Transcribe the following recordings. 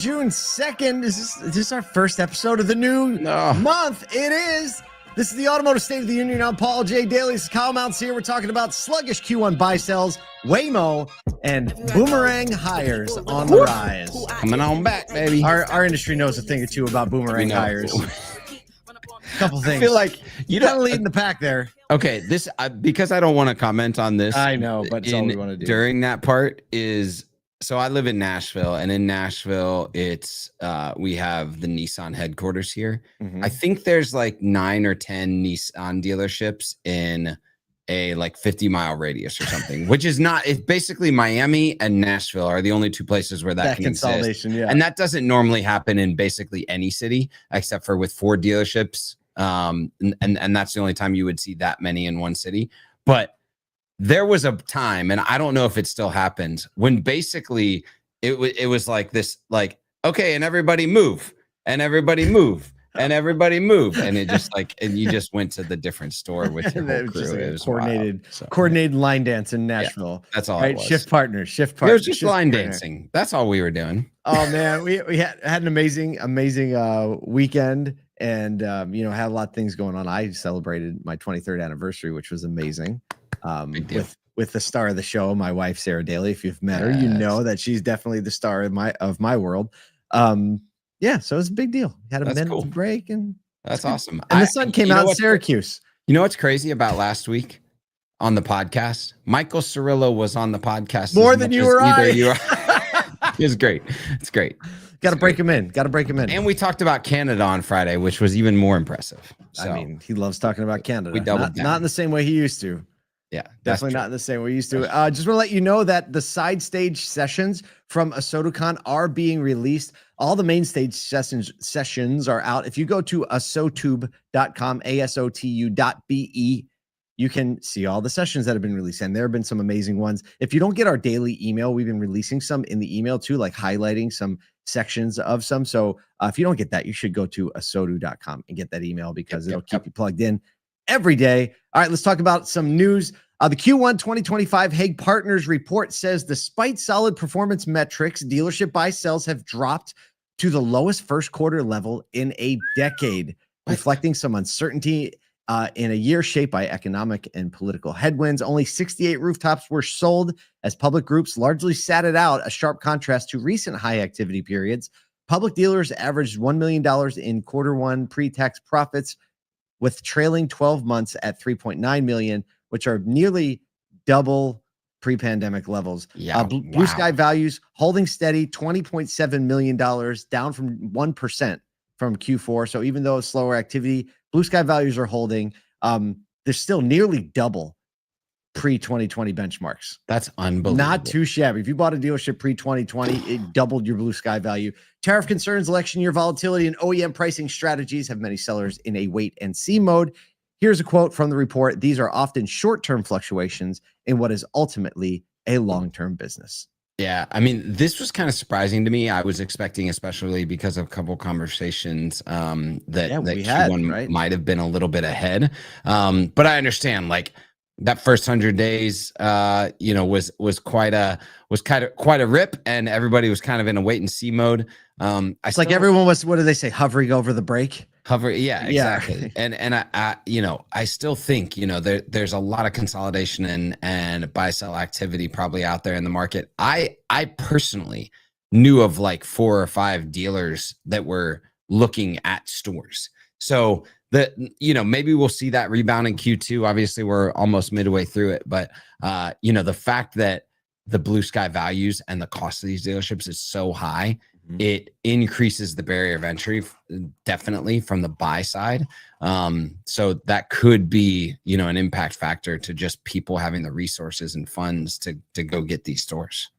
June 2nd. Is this our first episode of the new month? It is. This is the Automotive State of the Union. I'm Paul J. Daly. This is Kyle Mounts here. We're talking about sluggish Q1 buy sells, Waymo, and Boomerang hires on the rise. Coming on back, baby. Our industry knows a thing or two about Boomerang hires. Couple things. I feel like you don't lead in the pack there. Okay, this because I don't want to comment on this. I know, but it's all we want to do. During that part is, so I live in Nashville, and in Nashville, it's we have the Nissan headquarters here. I think there's like 9 or 10 Nissan dealerships in a like 50-mile radius or something, which is not. It's basically Miami and Nashville are the only two places where that can consolidation. Exist. And that doesn't normally happen in basically any city except for with Ford dealerships. And that's the only time you would see that many in one city. But there was a time, and I don't know if it still happens, when basically it was like this, like, okay, and everybody move, and everybody move, and everybody move, and it just like, and you just went to the different store with your whole crew. It was coordinated line dance in Nashville. Yeah, that's all. Right, it was. Shift partners. It was just line dancing. That's all we were doing. Oh man, we had an amazing weekend. And, had a lot of things going on. I celebrated my 23rd anniversary, which was amazing. With the star of the show, my wife, Sarah Daly. If you've met her, you know that she's definitely the star of my world. So it was a big deal. We had a mental break, and that's awesome. And the sun came out in Syracuse. You know what's crazy about last week on the podcast? Michael Cirillo was on the podcast more than you or I. It was great. It's great. Got to break him in. And we talked about Canada on Friday, which was even more impressive. So, I mean, he loves talking about Canada. We doubled down. Not in the same way he used to. Yeah, definitely not in the same way he used to. Just want to let you know that the side stage sessions from ASOTUCon are being released. All the main stage sessions are out. If you go to asotube.com, ASOTU.be, you can see all the sessions that have been released, and there have been some amazing ones. If you don't get our daily email, we've been releasing some in the email too, like highlighting some sections of some. So if you don't get that, you should go to asotu.com and get that email because it'll keep you plugged in every day. All right, let's talk about some news. The Q1 2025 Haig Partners Report says, despite solid performance metrics, dealership buy sells have dropped to the lowest first quarter level in a decade, reflecting some uncertainty in a year shaped by economic and political headwinds. Only 68 rooftops were sold as public groups largely sat it out, a sharp contrast to recent high activity periods. Public dealers averaged $1 million in quarter one pre-tax profits, with trailing 12 months at 3.9 million, which are nearly double pre-pandemic levels. Blue Sky values holding steady, $20.7 million, down from 1% from Q4. So even though it's slower activity, Blue Sky values are holding. They're still nearly double pre-2020 benchmarks. That's unbelievable. Not too shabby. If you bought a dealership pre-2020, it doubled your Blue Sky value. Tariff concerns, election year volatility, and OEM pricing strategies have many sellers in a wait-and-see mode. Here's a quote from the report. These are often short-term fluctuations in what is ultimately a long-term business. Yeah, I mean, this was kind of surprising to me. I was expecting, especially because of a couple conversations, that Q1 might have been a little bit ahead. But I understand, like, that first 100 days, was quite a rip, and everybody was kind of in a wait and see mode. It's like everyone was, what do they say, hovering over the break? Yeah, exactly. And I still think, there's a lot of consolidation and buy sell activity probably out there in the market. I personally knew of like 4 or 5 dealers that were looking at stores. So maybe we'll see that rebound in Q2. Obviously, we're almost midway through it, but the fact that the Blue Sky values and the cost of these dealerships is so high, it increases the barrier of entry definitely from the buy side. So that could be, an impact factor to just people having the resources and funds to go get these stores.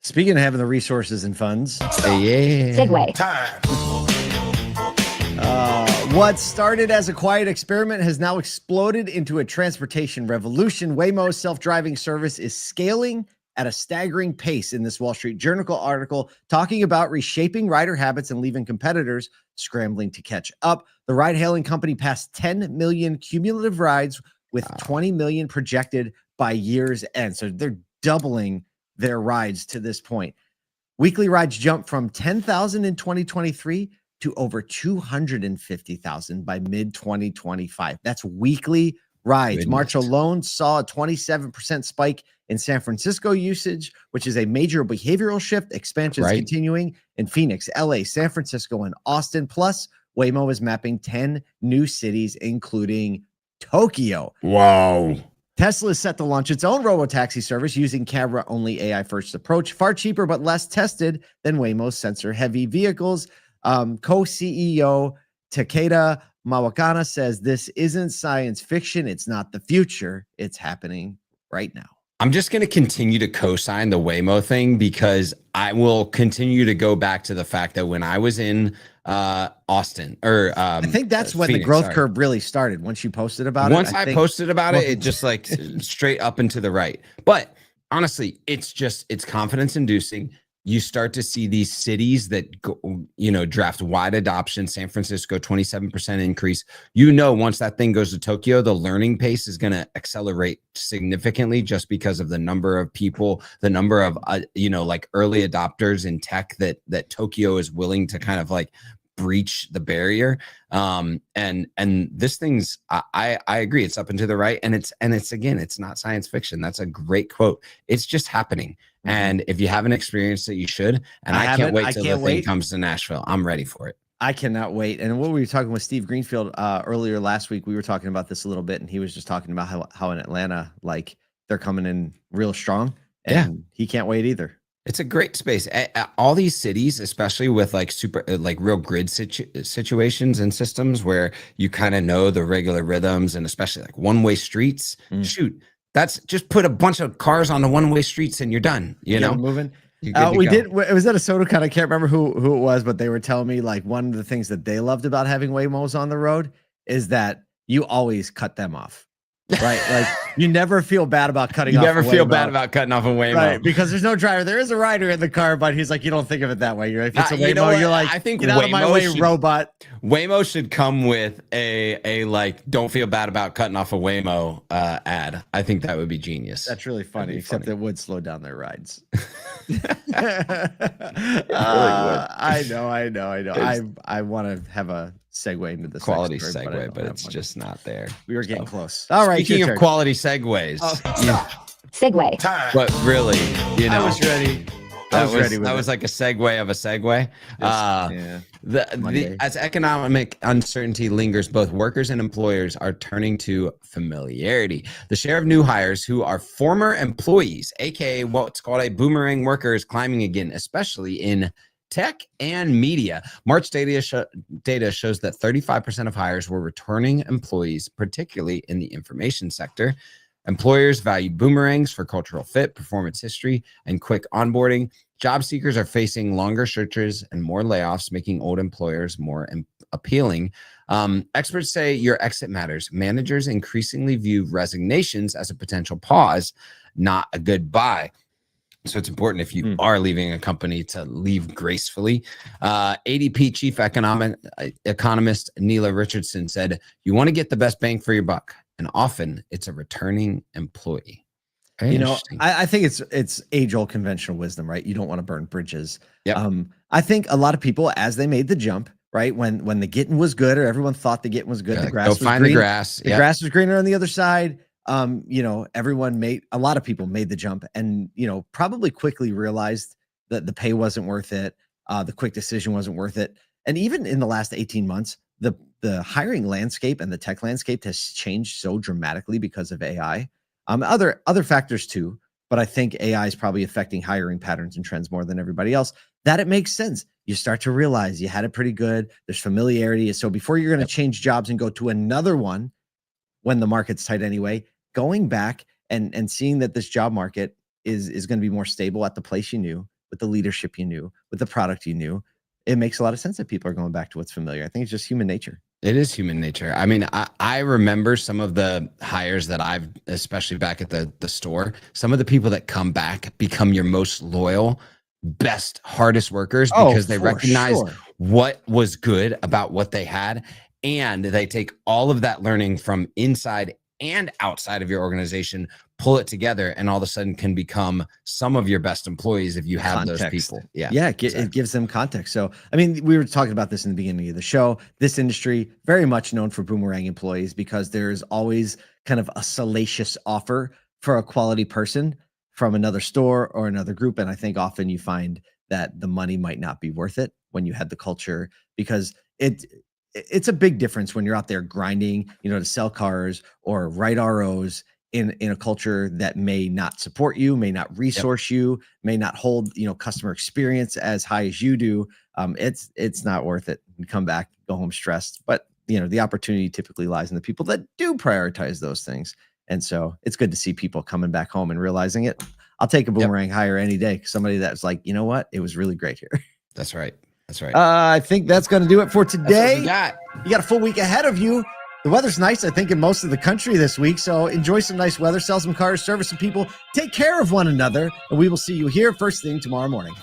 Speaking of having the resources and funds, segue time. What started as a quiet experiment has now exploded into a transportation revolution. Waymo's self-driving service is scaling at a staggering pace in this Wall Street Journal article, talking about reshaping rider habits and leaving competitors scrambling to catch up. The ride-hailing company passed 10 million cumulative rides, with 20 million projected by year's end. So they're doubling their rides to this point. Weekly rides jumped from 10,000 in 2023 to over 250,000 by mid 2025. That's weekly rides. Goodness. March alone saw a 27% spike in San Francisco usage, which is a major behavioral shift. Expansion is continuing in Phoenix, LA, San Francisco, and Austin. Plus, Waymo is mapping 10 new cities, including Tokyo. Wow. Tesla is set to launch its own robotaxi service using camera-only AI-first approach, far cheaper but less tested than Waymo's sensor-heavy vehicles. Co-CEO Takeda Mawakana says this isn't science fiction. It's not the future. It's happening right now. I'm just going to continue to co-sign the Waymo thing because I will continue to go back to the fact that when I was in Austin or I think that's when Phoenix, the growth curve really started. Once you posted about Once I posted about it, it just like straight up and to the right. But honestly, it's confidence inducing. You start to see these cities that go, draft wide adoption. San Francisco, 27% increase. Once that thing goes to Tokyo, the learning pace is going to accelerate significantly just because of the number of people, the number of like early adopters in tech that Tokyo is willing to kind of like breach the barrier. And this thing's I agree, it's up and to the right, and it's again, it's not science fiction. That's a great quote. It's just happening. And if you haven't experienced it, you should. And I can't wait till the thing comes to Nashville. I'm ready for it. I cannot wait. And what we were talking with Steve Greenfield earlier last week, we were talking about this a little bit, and he was just talking about how in Atlanta, like they're coming in real strong, and he can't wait either. It's a great space. All these cities, especially with like real grid situations and systems where you kind of know the regular rhythms, and especially like one-way streets. Shoot, that's just put a bunch of cars on the one-way streets and you're done. You know, moving. It was at a SodaCon. I can't remember who it was, but they were telling me like one of the things that they loved about having Waymos on the road is that you always cut them off. Right, like you never feel bad about cutting off. You never feel bad about cutting off a Waymo, right? Because there's no driver. There is a rider in the car, but he's like, you don't think of it that way. You're like, if it's a Waymo, you're like, I think get out of my way, robot. Waymo should come with a like, don't feel bad about cutting off a Waymo ad. I think that would be genius. That's really funny, except it would slow down their rides. I know. I want to have a segue into this quality segue, but it's just not there. We were getting close. All right. Speaking of quality segues, segue. But really, I was ready. That was like a segue of a segue. As economic uncertainty lingers, both workers and employers are turning to familiarity. The share of new hires who are former employees, aka what's called a boomerang worker, is climbing again, especially in tech and media. March data shows that 35% of hires were returning employees, particularly in the information sector. Employers value boomerangs for cultural fit, performance history, and quick onboarding. Job seekers are facing longer searches and more layoffs, making old employers more appealing. Experts say your exit matters. Managers increasingly view resignations as a potential pause, not a goodbye. So it's important if you are leaving a company to leave gracefully. ADP chief economist Neela Richardson said, you want to get the best bang for your buck, and often it's a returning employee. I think it's age-old conventional wisdom, right? You don't want to burn bridges. Yep. I think a lot of people, as they made the jump, right, when the getting was good, or everyone thought the getting was good, the grass was green. The grass. The grass was greener on the other side. A lot of people made the jump, and probably quickly realized that the pay wasn't worth it, the quick decision wasn't worth it. And even in the last 18 months, the hiring landscape and the tech landscape has changed so dramatically because of AI. Other factors too, but I think AI is probably affecting hiring patterns and trends more than everybody else. That it makes sense. You start to realize you had it pretty good. There's familiarity. So before you're going to change jobs and go to another one when the market's tight anyway, going back and seeing that this job market is going to be more stable at the place you knew, with the leadership you knew, with the product you knew, it makes a lot of sense that people are going back to what's familiar. I think it's just human nature. It is human nature. I mean, I remember some of the hires that I've, especially back at the store, some of the people that come back become your most loyal, best, hardest workers because they recognize what was good about what they had. And they take all of that learning from inside and outside of your organization, pull it together and all of a sudden can become some of your best employees if you have those Context. people. Yeah. Yeah. exactly. It gives them context. So, I mean, we were talking about this in the beginning of the show. This industry, very much known for Boomerang employees because there's always kind of a salacious offer for a quality person from another store or another group. And I think often you find that the money might not be worth it when you had the culture, because it's a big difference when you're out there grinding, to sell cars or write ROs in a culture that may not support you, may not resource you, may not hold, customer experience as high as you do. It's not worth it. You come back, go home stressed. But, the opportunity typically lies in the people that do prioritize those things. And so it's good to see people coming back home and realizing it. I'll take a Boomerang hire any day. Somebody that's like, you know what? It was really great here. That's right. That's right. I think that's going to do it for today. You got a full week ahead of you. The weather's nice, I think, in most of the country this week. So enjoy some nice weather, sell some cars, service some people, take care of one another, and we will see you here first thing tomorrow morning.